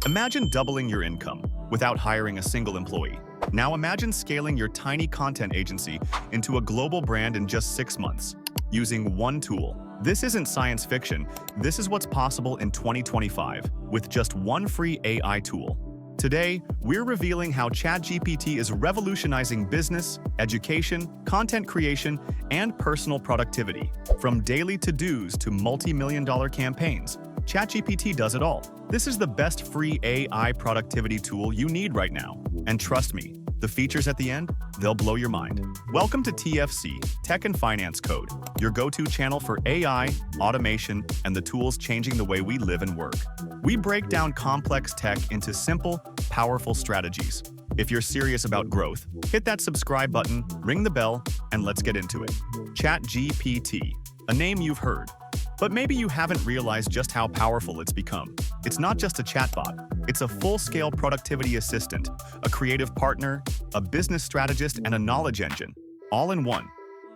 Imagine doubling your income without hiring a single employee. Now imagine scaling your tiny content agency into a global brand in just 6 months, using one tool. This isn't science fiction, this is what's possible in 2025 with just one free AI tool. Today, we're revealing how ChatGPT is revolutionizing business, education, content creation, and personal productivity. From daily to-dos to multi-million-dollar campaigns, ChatGPT does it all. This is the best free AI productivity tool you need right now. And trust me, the features at the end, they'll blow your mind. Welcome to TFC, Tech and Finance Code, your go-to channel for AI, automation, and the tools changing the way we live and work. We break down complex tech into simple, powerful strategies. If you're serious about growth, hit that subscribe button, ring the bell, and let's get into it. ChatGPT, a name you've heard. But maybe you haven't realized just how powerful it's become. It's not just a chatbot, it's a full-scale productivity assistant, a creative partner, a business strategist, and a knowledge engine, all in one.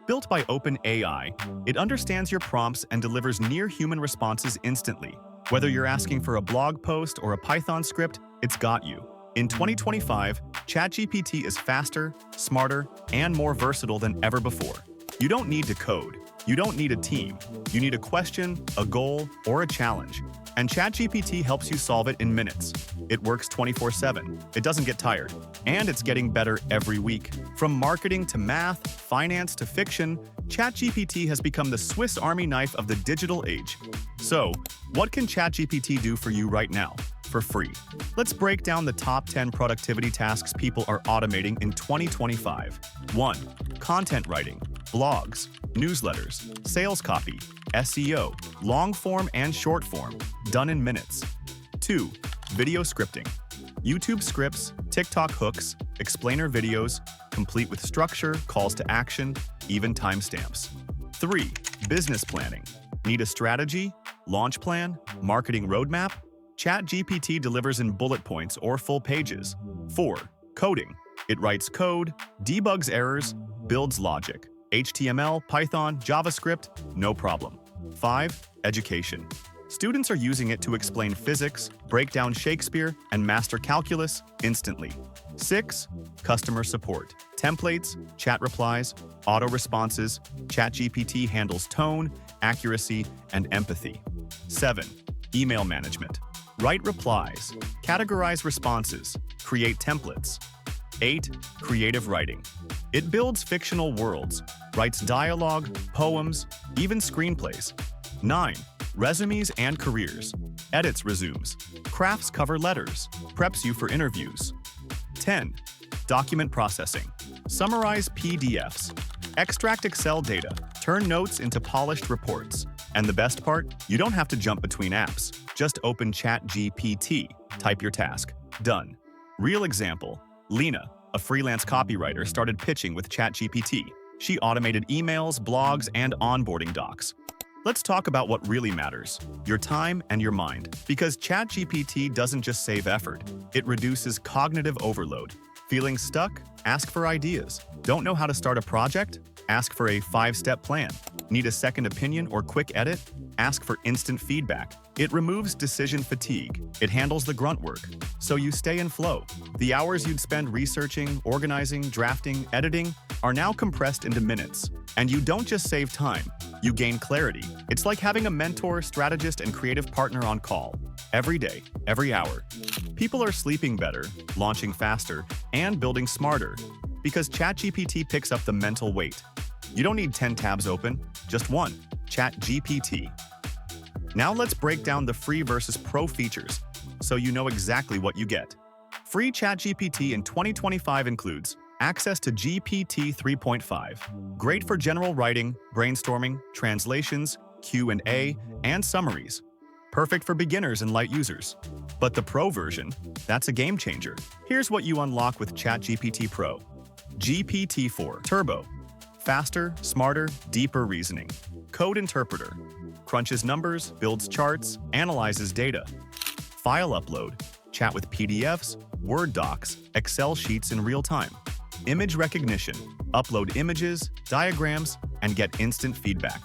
Built by OpenAI, it understands your prompts and delivers near-human responses instantly. Whether you're asking for a blog post or a Python script, it's got you. In 2025, ChatGPT is faster, smarter, and more versatile than ever before. You don't need to code. You don't need a team. You need a question, a goal, or a challenge. And ChatGPT helps you solve it in minutes. It works 24/7. It doesn't get tired. And it's getting better every week. From marketing to math, finance to fiction, ChatGPT has become the Swiss Army knife of the digital age. So, what can ChatGPT do for you right now, for free? Let's break down the top 10 productivity tasks people are automating in 2025. 1. Content writing. Blogs, newsletters, sales copy, SEO, long form and short form, done in minutes. 2. Video scripting. YouTube scripts, TikTok hooks, explainer videos, complete with structure, calls to action, even timestamps. 3. Business planning. Need a strategy, launch plan, marketing roadmap? ChatGPT delivers in bullet points or full pages. 4. Coding. It writes code, debugs errors, builds logic. HTML, Python, JavaScript, no problem. 5. Education. Students are using it to explain physics, break down Shakespeare, and master calculus instantly. 6. Customer support. Templates, chat replies, auto responses. ChatGPT handles tone, accuracy, and empathy. 7. Email management. Write replies, categorize responses, create templates. 8. Creative writing. It builds fictional worlds, writes dialogue, poems, even screenplays. 9. Resumes and careers. Edits resumes, crafts cover letters, preps you for interviews. 10. Document processing. Summarize PDFs, extract Excel data, turn notes into polished reports. And the best part? You don't have to jump between apps. Just open ChatGPT, type your task. Done. Real example. Lena, a freelance copywriter, started pitching with ChatGPT. She automated emails, blogs, and onboarding docs. Let's talk about what really matters, your time and your mind. Because ChatGPT doesn't just save effort, it reduces cognitive overload. Feeling stuck? Ask for ideas. Don't know how to start a project? Ask for a 5-step plan. Need a second opinion or quick edit? Ask for instant feedback. It removes decision fatigue. It handles the grunt work, so you stay in flow. The hours you'd spend researching, organizing, drafting, editing are now compressed into minutes. And you don't just save time, you gain clarity. It's like having a mentor, strategist, and creative partner on call. Every day, every hour. People are sleeping better, launching faster, and building smarter because ChatGPT picks up the mental weight. You don't need 10 tabs open, just one, ChatGPT. Now let's break down the free versus pro features so you know exactly what you get. Free ChatGPT in 2025 includes access to GPT 3.5, great for general writing, brainstorming, translations, Q&A, and summaries. Perfect for beginners and light users. But the Pro version, that's a game changer. Here's what you unlock with ChatGPT Pro. GPT-4 Turbo. Faster, smarter, deeper reasoning. Code interpreter. Crunches numbers, builds charts, analyzes data. File upload. Chat with PDFs, Word docs, Excel sheets in real time. Image recognition. Upload images, diagrams, and get instant feedback.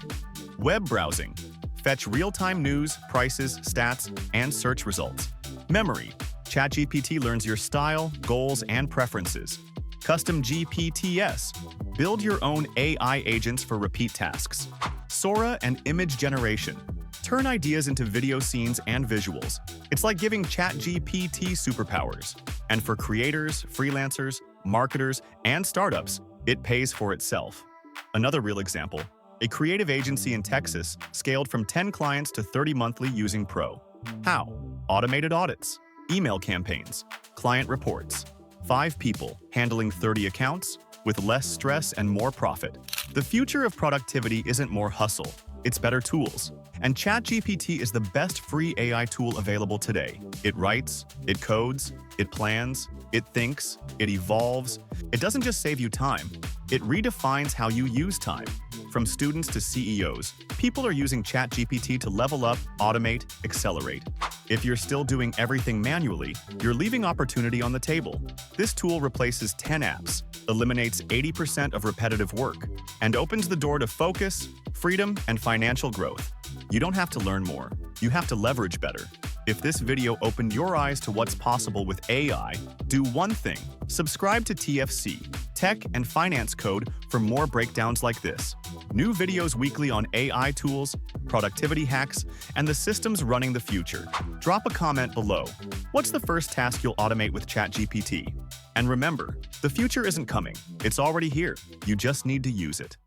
Web browsing. Fetch real-time news, prices, stats, and search results. Memory. ChatGPT learns your style, goals, and preferences. Custom GPTs. Build your own AI agents for repeat tasks. Sora and image generation. Turn ideas into video scenes and visuals. It's like giving ChatGPT superpowers. And for creators, freelancers, marketers, and startups, it pays for itself. Another real example, a creative agency in Texas scaled from 10 clients to 30 monthly using Pro. How? Automated audits, email campaigns, client reports. 5 people handling 30 accounts with less stress and more profit. The future of productivity isn't more hustle, it's better tools. And ChatGPT is the best free AI tool available today. It writes, it codes, it plans, it thinks, it evolves. It doesn't just save you time, it redefines how you use time. From students to CEOs, people are using ChatGPT to level up, automate, accelerate. If you're still doing everything manually, you're leaving opportunity on the table. This tool replaces 10 apps, eliminates 80% of repetitive work, and opens the door to focus, freedom, and financial growth. You don't have to learn more, you have to leverage better. If this video opened your eyes to what's possible with AI, do one thing: subscribe to TFC, Tech and Finance Code, for more breakdowns like this. New videos weekly on AI tools, productivity hacks, and the systems running the future. Drop a comment below. What's the first task you'll automate with ChatGPT? And remember, the future isn't coming, it's already here. You just need to use it.